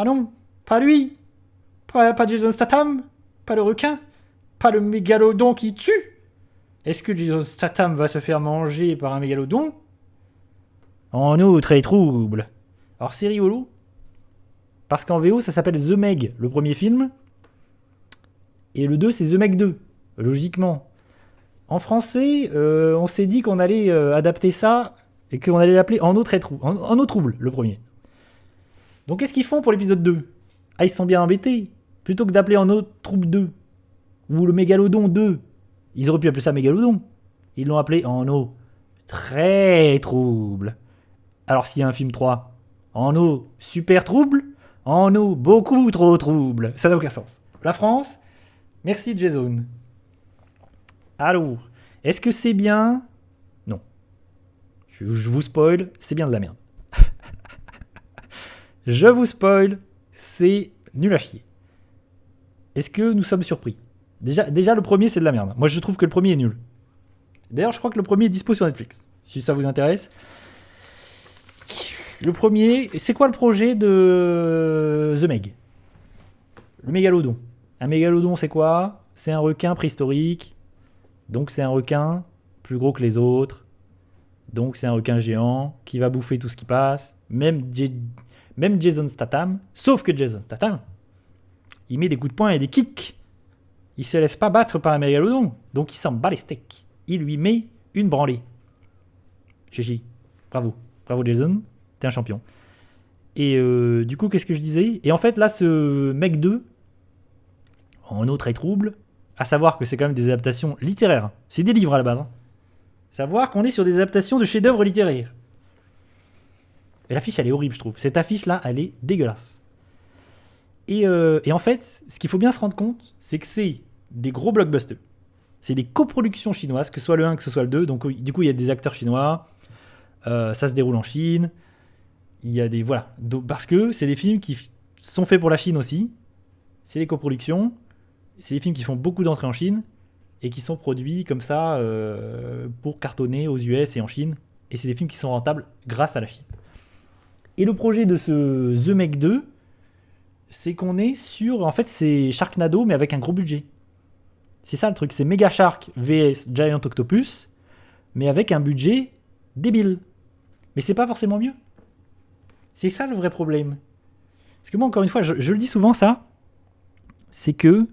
Ah non, pas lui. Pas Jason Statham. Pas le requin. Pas le mégalodon qui tue. Est-ce que Jason Statham va se faire manger par un mégalodon? En outre et trouble. Alors c'est rigolo. Parce qu'en VO, ça s'appelle The Meg, le premier film. Et le 2, c'est The Meg 2. Logiquement. En français, on s'est dit qu'on allait adapter ça et qu'on allait l'appeler En eau trouble, le premier. Donc qu'est-ce qu'ils font pour l'épisode 2? Ah, ils se sont bien embêtés. Plutôt que d'appeler En eau trouble 2 ou le Mégalodon 2, ils auraient pu appeler ça Mégalodon. Ils l'ont appelé En eau très trouble. Alors s'il y a un film 3, En eau super trouble, En eau beaucoup trop trouble. Ça n'a aucun sens. La France, merci Jason. Alors, est-ce que c'est bien? Non. Je vous spoil, c'est bien de la merde. Je vous spoil, c'est nul à chier. Est-ce que nous sommes surpris? Déjà, le premier, c'est de la merde. Moi, je trouve que le premier est nul. D'ailleurs, je crois que le premier est dispo sur Netflix, si ça vous intéresse. Le premier, c'est quoi le projet de The Meg? Le mégalodon. Un mégalodon, c'est quoi? C'est un requin préhistorique. Donc c'est un requin plus gros que les autres. Donc c'est un requin géant qui va bouffer tout ce qui passe. Même Jason Statham. Sauf que Jason Statham, il met des coups de poing et des kicks. Il se laisse pas battre par un mégalodon. Donc il s'en bat les steaks. Il lui met une branlée. GG. Bravo. Bravo Jason. T'es un champion. Et du coup, qu'est-ce que je disais? Et en fait, là, ce mec 2, en eau très trouble, à savoir que c'est quand même des adaptations littéraires. C'est des livres à la base. Hein. Savoir qu'on est sur des adaptations de chefs-d'œuvre littéraires. Et l'affiche, elle est horrible, je trouve. Cette affiche-là, elle est dégueulasse. Et en fait, ce qu'il faut bien se rendre compte, c'est que c'est des gros blockbusters. C'est des coproductions chinoises, que ce soit le 1, que ce soit le 2. Donc, du coup, il y a des acteurs chinois. Ça se déroule en Chine. Il y a des... Voilà. Donc, parce que c'est des films qui sont faits pour la Chine aussi. C'est des coproductions. C'est des films qui font beaucoup d'entrées en Chine et qui sont produits comme ça pour cartonner aux US et en Chine. Et c'est des films qui sont rentables grâce à la Chine. Et le projet de ce The Meg 2, c'est qu'on est sur... En fait, c'est Sharknado, mais avec un gros budget. C'est ça le truc. C'est Mega Shark vs Giant Octopus, mais avec un budget débile. Mais c'est pas forcément mieux. C'est ça le vrai problème. Parce que moi, encore une fois, je le dis souvent, ça, c'est que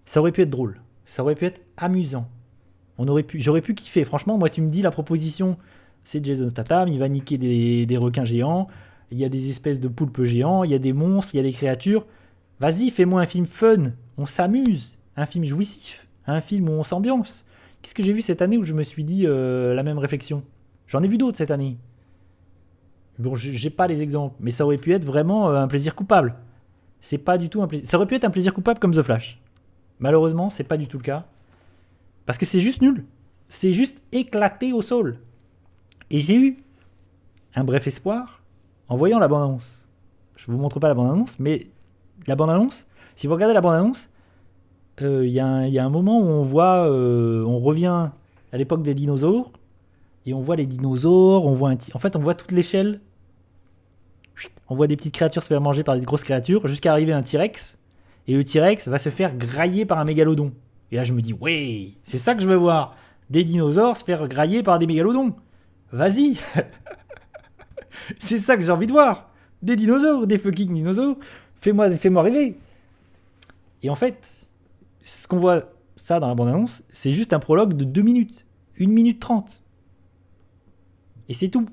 ça aurait pu être drôle. Ça aurait pu être amusant. J'aurais pu kiffer. Franchement, moi, tu me dis la proposition, c'est Jason Statham, il va niquer des requins géants, il y a des espèces de poulpes géants, il y a des monstres, il y a des créatures. Vas-y, fais-moi un film fun, on s'amuse, un film jouissif, un film où on s'ambiance. Qu'est-ce que j'ai vu cette année où je me suis dit la même réflexion? J'en ai vu d'autres cette année. Bon, j'ai pas les exemples, mais ça aurait pu être vraiment un plaisir coupable. C'est pas du tout un plaisir. Ça aurait pu être un plaisir coupable comme The Flash. Malheureusement, c'est pas du tout le cas. Parce que c'est juste nul. C'est juste éclaté au sol. Et j'ai eu un bref espoir en voyant la bande-annonce. Je vous montre pas la bande-annonce, mais la bande-annonce, si vous regardez la bande-annonce, il y a un moment où on revient à l'époque des dinosaures, et on voit les dinosaures, en fait on voit toute l'échelle. On voit des petites créatures se faire manger par des grosses créatures, jusqu'à arriver à un T-Rex, et le T-Rex va se faire grailler par un mégalodon. Et là je me dis, ouais, c'est ça que je veux voir. Des dinosaures se faire grailler par des mégalodons. Vas-y. C'est ça que j'ai envie de voir. Des dinosaures, des fucking dinosaures. Fais-moi rêver. Et en fait, ce qu'on voit ça dans la bande-annonce, c'est juste un prologue de 2 minutes. 1 minute 30. Et c'est tout.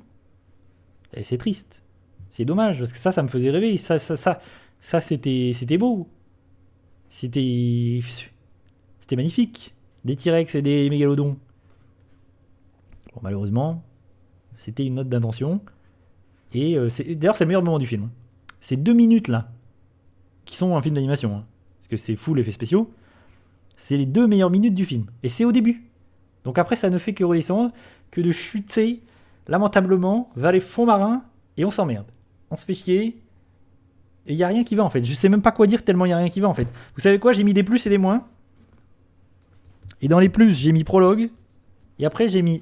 Et c'est triste. C'est dommage, parce que ça me faisait rêver. Ça c'était beau. C'était magnifique. Des T-Rex et des mégalodons. Bon, malheureusement, c'était une note d'intention. Et d'ailleurs, c'est le meilleur moment du film. Ces 2 minutes là, qui sont un film d'animation, hein, parce que c'est full effets spéciaux, c'est les 2 meilleures minutes du film. Et c'est au début. Donc après, ça ne fait que redescendre, que de chuter lamentablement vers les fonds marins, et on s'emmerde. On se fait chier, et il n'y a rien qui va en fait. Je sais même pas quoi dire tellement il n'y a rien qui va en fait. Vous savez quoi? J'ai mis des plus et des moins. Et dans les plus, j'ai mis prologue, et après j'ai mis...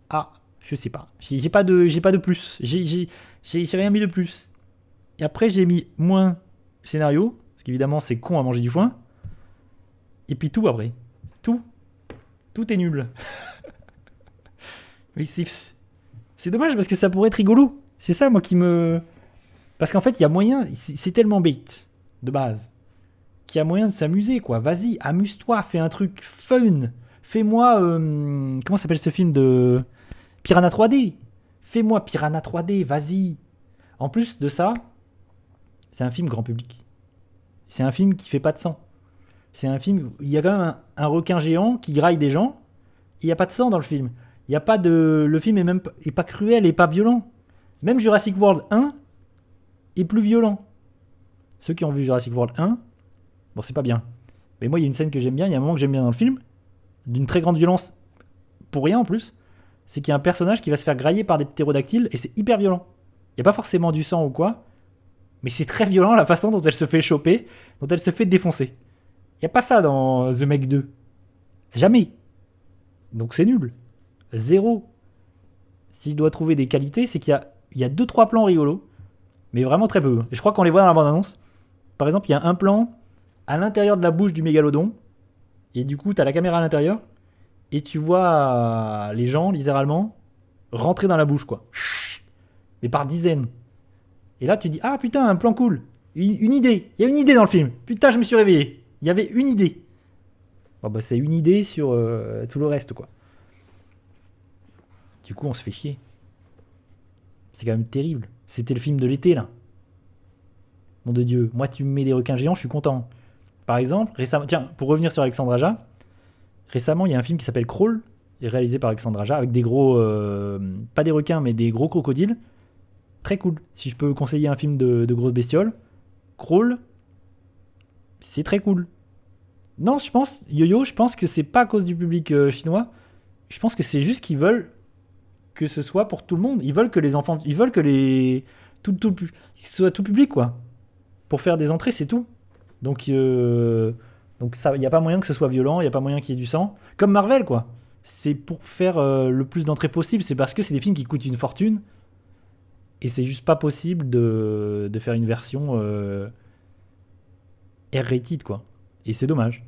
Ah, je sais pas. J'ai pas de plus. J'ai rien mis de plus. Et après, j'ai mis moins scénario, parce qu'évidemment, c'est con à manger du foin. Et puis tout après. Tout. Tout est nul. Mais c'est dommage parce que ça pourrait être rigolo. C'est ça, moi, qui me... Parce qu'en fait, il y a moyen... C'est tellement bait, de base, qu'il y a moyen de s'amuser, quoi. Vas-y, amuse-toi, fais un truc fun. Fais-moi... comment s'appelle ce film de... Piranha 3D. Fais-moi Piranha 3D, vas-y. En plus de ça, c'est un film grand public. C'est un film qui fait pas de sang. C'est un film... Il y a quand même un requin géant qui graille des gens. Il n'y a pas de sang dans le film. Il y a pas de... Le film est pas cruel et pas violent. Même Jurassic World 1 est plus violent. Ceux qui ont vu Jurassic World 1, bon, c'est pas bien. Mais moi, il y a une scène que j'aime bien, il y a un moment que j'aime bien dans le film, d'une très grande violence, pour rien en plus, c'est qu'il y a un personnage qui va se faire grailler par des ptérodactyles et c'est hyper violent. Il n'y a pas forcément du sang ou quoi, mais c'est très violent la façon dont elle se fait choper, dont elle se fait défoncer. Il n'y a pas ça dans The Meg 2. Jamais. Donc c'est nul. Zéro. Si je dois trouver des qualités, c'est qu'il y a 2-3 plans rigolos, mais vraiment très peu. Et je crois qu'on les voit dans la bande-annonce. Par exemple, il y a un plan à l'intérieur de la bouche du mégalodon, et du coup, tu as la caméra à l'intérieur, et tu vois les gens, littéralement, rentrer dans la bouche, quoi. Mais par dizaines. Et là, tu dis, ah putain, un plan cool. Une idée. Il y a une idée dans le film. Putain, je me suis réveillé. Il y avait une idée. Bon, bah, c'est une idée sur tout le reste, quoi. Du coup, on se fait chier. C'est quand même terrible. C'était le film de l'été, là. Nom de Dieu. Moi, tu me mets des requins géants, je suis content. Par exemple, récemment... Tiens, pour revenir sur Alexandre Aja, récemment, il y a un film qui s'appelle Crawl, réalisé par Alexandre Aja, avec des gros... pas des requins, mais des gros crocodiles. Très cool. Si je peux conseiller un film de grosses bestioles, Crawl, c'est très cool. Non, je pense, Yo-Yo, je pense que c'est pas à cause du public chinois. Je pense que c'est juste qu'ils veulent que ce soit pour tout le monde. Ils veulent que les enfants... Ils veulent que les... que ce soit tout public, quoi. Pour faire des entrées, c'est tout. Donc ça, il n'y a pas moyen que ce soit violent, il n'y a pas moyen qu'il y ait du sang. Comme Marvel, quoi. C'est pour faire le plus d'entrées possible. C'est parce que c'est des films qui coûtent une fortune. Et c'est juste pas possible de faire une version R-rated, quoi. Et c'est dommage.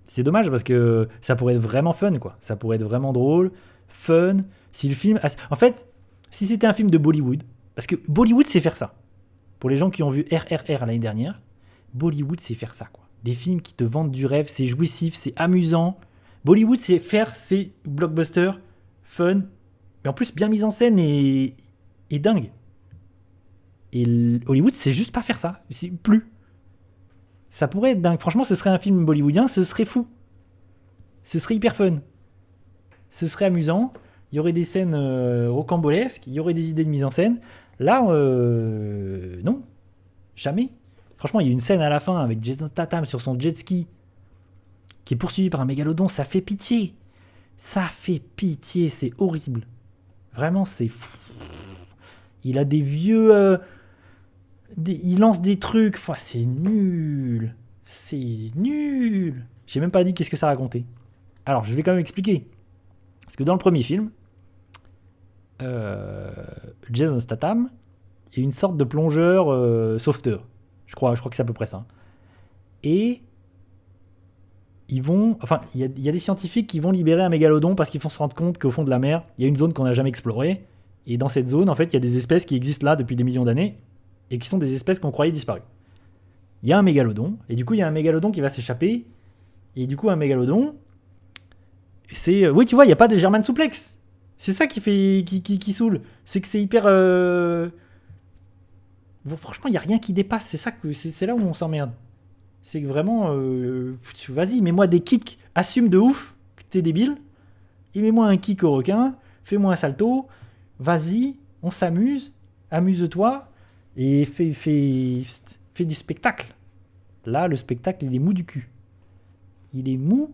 C'est dommage parce que ça pourrait être vraiment fun, quoi. Ça pourrait être vraiment drôle, fun. Si le film... En fait, si c'était un film de Bollywood... Parce que Bollywood, c'est faire ça. Pour les gens qui ont vu RRR l'année dernière, Bollywood, c'est faire ça, quoi. Des films qui te vendent du rêve, c'est jouissif, c'est amusant. Bollywood, c'est faire ces blockbusters fun, mais en plus bien mis en scène et dingue. Et Hollywood, c'est juste pas faire ça. C'est plus. Ça pourrait être dingue. Franchement, ce serait un film bollywoodien, ce serait fou. Ce serait hyper fun. Ce serait amusant. Il y aurait des scènes rocambolesques, il y aurait des idées de mise en scène. Là, non. Jamais. Franchement, il y a une scène à la fin avec Jason Statham sur son jet ski qui est poursuivi par un mégalodon. Ça fait pitié. Ça fait pitié. C'est horrible. Vraiment, c'est fou. Il a des vieux... il lance des trucs. Enfin, c'est nul. C'est nul. J'ai même pas dit qu'est-ce que ça racontait. Alors, je vais quand même expliquer. Parce que dans le premier film, Jason Statham est une sorte de plongeur sauveteur. Je crois que c'est à peu près ça. Et ils vont... Enfin, il y a des scientifiques qui vont libérer un mégalodon parce qu'ils vont se rendre compte qu'au fond de la mer, il y a une zone qu'on n'a jamais explorée. Et dans cette zone, en fait, il y a des espèces qui existent là depuis des millions d'années et qui sont des espèces qu'on croyait disparues. Il y a un mégalodon, et du coup, il y a un mégalodon qui va s'échapper. Et du coup, un mégalodon, c'est... Oui, tu vois, il n'y a pas de German souplex. C'est ça qui fait... qui saoule. C'est que c'est hyper... Franchement, il n'y a rien qui dépasse. C'est ça que c'est là où on s'emmerde. C'est que vraiment... vas-y, mets-moi des kicks. Assume de ouf que t'es débile. Et mets-moi un kick au requin. Fais-moi un salto. Vas-y, on s'amuse. Amuse-toi. Et fais du spectacle. Là, le spectacle, il est mou du cul. Il est mou.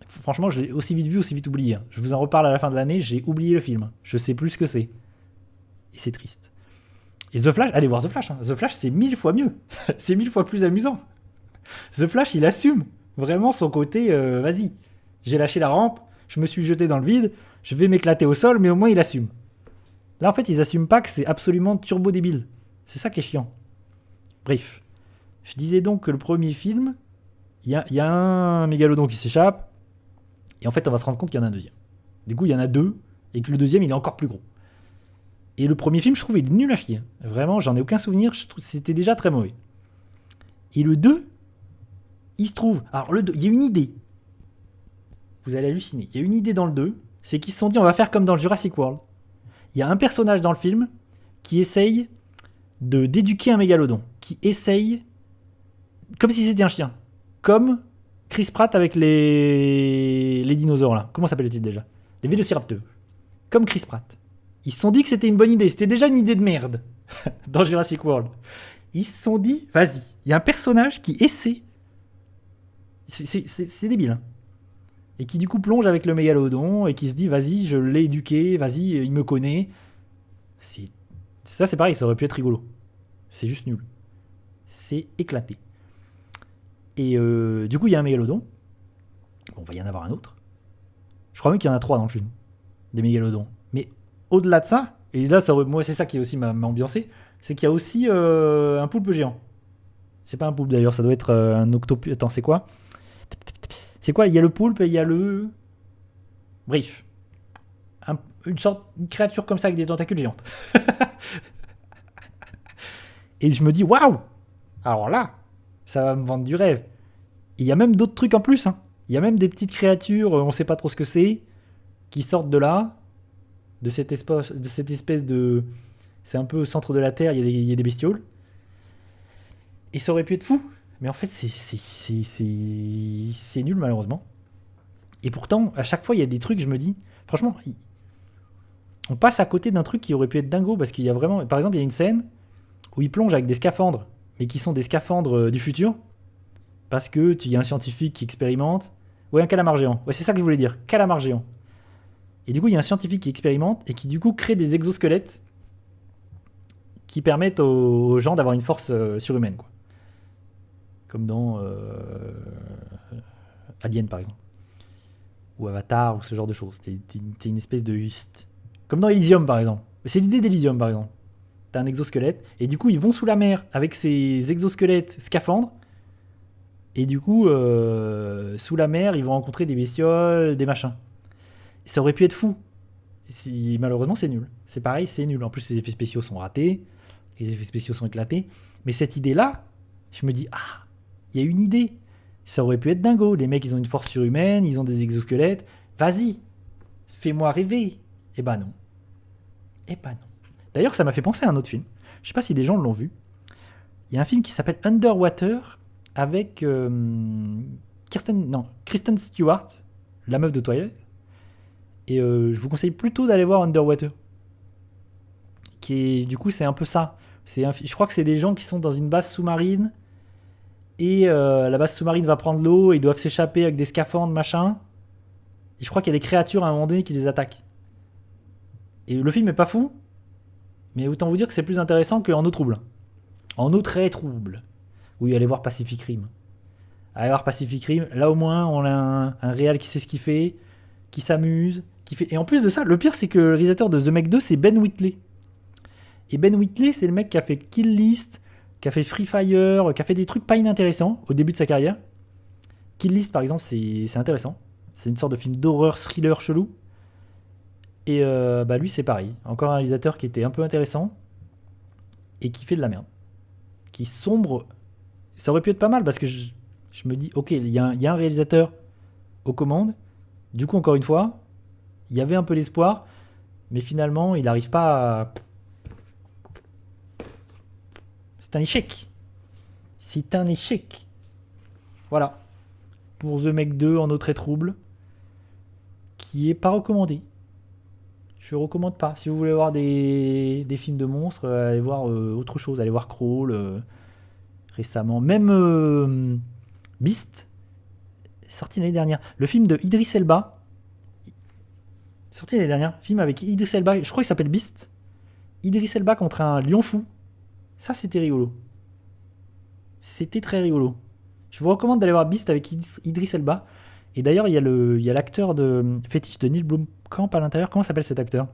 Franchement, je l'ai aussi vite vu, aussi vite oublié. Je vous en reparle à la fin de l'année. J'ai oublié le film. Je sais plus ce que c'est. Et c'est triste. Et The Flash, allez voir The Flash. Hein. The Flash, c'est 1000 fois mieux. C'est 1000 fois plus amusant. The Flash, il assume vraiment son côté, vas-y, j'ai lâché la rampe, je me suis jeté dans le vide, je vais m'éclater au sol, mais au moins il assume. Là, en fait, ils assument pas que c'est absolument turbo débile. C'est ça qui est chiant. Bref. Je disais donc que le premier film, il y a un mégalodon qui s'échappe, et en fait, on va se rendre compte qu'il y en a un deuxième. Du coup, il y en a deux, et que le deuxième, il est encore plus gros. Et le premier film, je trouve, il est nul à chier. Vraiment, j'en ai aucun souvenir, je trouve c'était déjà très mauvais. Et le 2, il se trouve... Alors, le 2, il y a une idée. Vous allez halluciner. Il y a une idée dans le 2, c'est qu'ils se sont dit, on va faire comme dans Jurassic World. Il y a un personnage dans le film qui essaye d'éduquer un mégalodon. Qui essaye... Comme si c'était un chien. Comme Chris Pratt avec les dinosaures, là. Comment s'appelle-t-il déjà? Les vélociraptors. Comme Chris Pratt. Ils se sont dit que c'était une bonne idée. C'était déjà une idée de merde dans Jurassic World. Ils se sont dit, vas-y, il y a un personnage qui essaie. C'est débile. Hein. Et qui du coup plonge avec le mégalodon et qui se dit, vas-y, je l'ai éduqué, vas-y, il me connaît. Ça, c'est pareil, ça aurait pu être rigolo. C'est juste nul. C'est éclaté. Et du coup, il y a un mégalodon. Bon, il va y en avoir un autre. Je crois même qu'il y en a 3 dans le film. Des mégalodons. Mais au-delà de ça, et là, moi, c'est ça qui aussi m'a ambiancé, c'est qu'il y a aussi un poulpe géant. C'est pas un poulpe d'ailleurs, ça doit être un octopus. Attends, c'est quoi? C'est quoi? Il y a le poulpe et il y a le... Bref. Une créature comme ça avec des tentacules géantes. Et je me dis, waouh! Alors là, ça va me vendre du rêve. Et il y a même d'autres trucs en plus. Hein. Il y a même des petites créatures, on sait pas trop ce que c'est, qui sortent de là, de cette espèce de... C'est un peu au centre de la Terre, il y a des bestioles. Et ça aurait pu être fou. Mais en fait, c'est nul malheureusement. Et pourtant, à chaque fois, il y a des trucs, je me dis... Franchement, on passe à côté d'un truc qui aurait pu être dingo, parce qu'il y a vraiment... Par exemple, il y a une scène où ils plongent avec des scaphandres, mais qui sont des scaphandres du futur, parce que il y a un scientifique qui expérimente. Ouais, un calamar géant. Ouais, c'est ça que je voulais dire. Calamar géant. Et du coup, il y a un scientifique qui expérimente et qui du coup crée des exosquelettes qui permettent aux gens d'avoir une force surhumaine, quoi. Comme dans Alien, par exemple. Ou Avatar, ou ce genre de choses. T'es une espèce de... Comme dans Elysium, par exemple. C'est l'idée d'Elysium, par exemple. T'as un exosquelette, et du coup, ils vont sous la mer avec ces exosquelettes scaphandres. Et du coup, sous la mer, ils vont rencontrer des bestioles, des machins. Ça aurait pu être fou. Malheureusement, c'est nul. C'est pareil, c'est nul. En plus, les effets spéciaux sont ratés. Les effets spéciaux sont éclatés. Mais cette idée-là, je me dis, ah, il y a une idée. Ça aurait pu être dingo. Les mecs, ils ont une force surhumaine, ils ont des exosquelettes. Vas-y, fais-moi rêver. Eh ben non. Eh ben non. D'ailleurs, ça m'a fait penser à un autre film. Je sais pas si des gens l'ont vu. Il y a un film qui s'appelle Underwater avec Kristen Stewart, la meuf de Twilight. Et je vous conseille plutôt d'aller voir Underwater. Du coup, c'est un peu ça. Je crois que c'est des gens qui sont dans une base sous-marine. Et la base sous-marine va prendre l'eau. Ils doivent s'échapper avec des scaphandres, machin. Et je crois qu'il y a des créatures à un moment donné qui les attaquent. Et le film est pas fou. Mais autant vous dire que c'est plus intéressant qu'en eau trouble. En eau très trouble. Oui, allez voir Pacific Rim. Allez voir Pacific Rim. Là, au moins, on a un réal qui sait ce qu'il fait, qui s'amuse, qui fait... Et en plus de ça, le pire, c'est que le réalisateur de The Meg 2, c'est Ben Wheatley. Et Ben Wheatley, c'est le mec qui a fait Kill List, qui a fait Free Fire, qui a fait des trucs pas inintéressants au début de sa carrière. Kill List, par exemple, c'est intéressant. C'est une sorte de film d'horreur, thriller chelou. Et lui, c'est pareil. Encore un réalisateur qui était un peu intéressant et qui fait de la merde. Qui sombre. Ça aurait pu être pas mal parce que je me dis, ok, il y a un réalisateur aux commandes. Du coup, encore une fois, il y avait un peu d'espoir, mais finalement, il n'arrive pas à... C'est un échec. C'est un échec. Voilà. Pour The Meg 2 en eau très trouble, qui est pas recommandé. Je recommande pas. Si vous voulez voir des films de monstres, allez voir autre chose. Allez voir Crawl récemment. Même Beast, sorti l'année dernière. Le film de Idris Elba, sorti l'année dernière. Film avec Idris Elba, je crois qu'il s'appelle Beast. Idris Elba contre un lion fou. Ça, c'était rigolo. C'était très rigolo. Je vous recommande d'aller voir Beast avec Idris Elba. Et d'ailleurs, il y a l'acteur de fétiche de Neil Blomkamp à l'intérieur. Comment s'appelle cet acteur?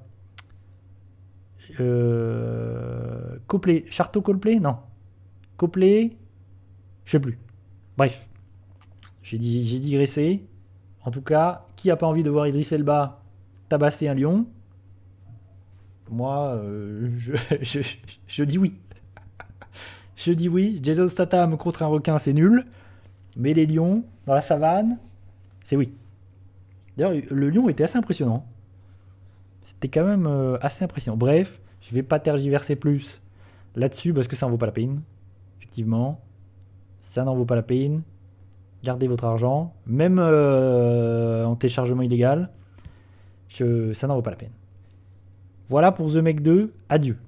Copley. Charteau Copley? Non. Copley? Je sais plus. Bref. J'ai digressé. En tout cas, qui a pas envie de voir Idriss Elba tabasser un lion? Moi, je dis oui. Je dis oui. Jason Statham contre un requin, c'est nul. Mais les lions, dans la savane, c'est oui. D'ailleurs, le lion était assez impressionnant. C'était quand même assez impressionnant. Bref, je vais pas tergiverser plus là-dessus parce que ça en vaut pas la peine. Effectivement, ça n'en vaut pas la peine. Gardez votre argent, même en téléchargement illégal, ça n'en vaut pas la peine. Voilà pour The Meg 2, adieu.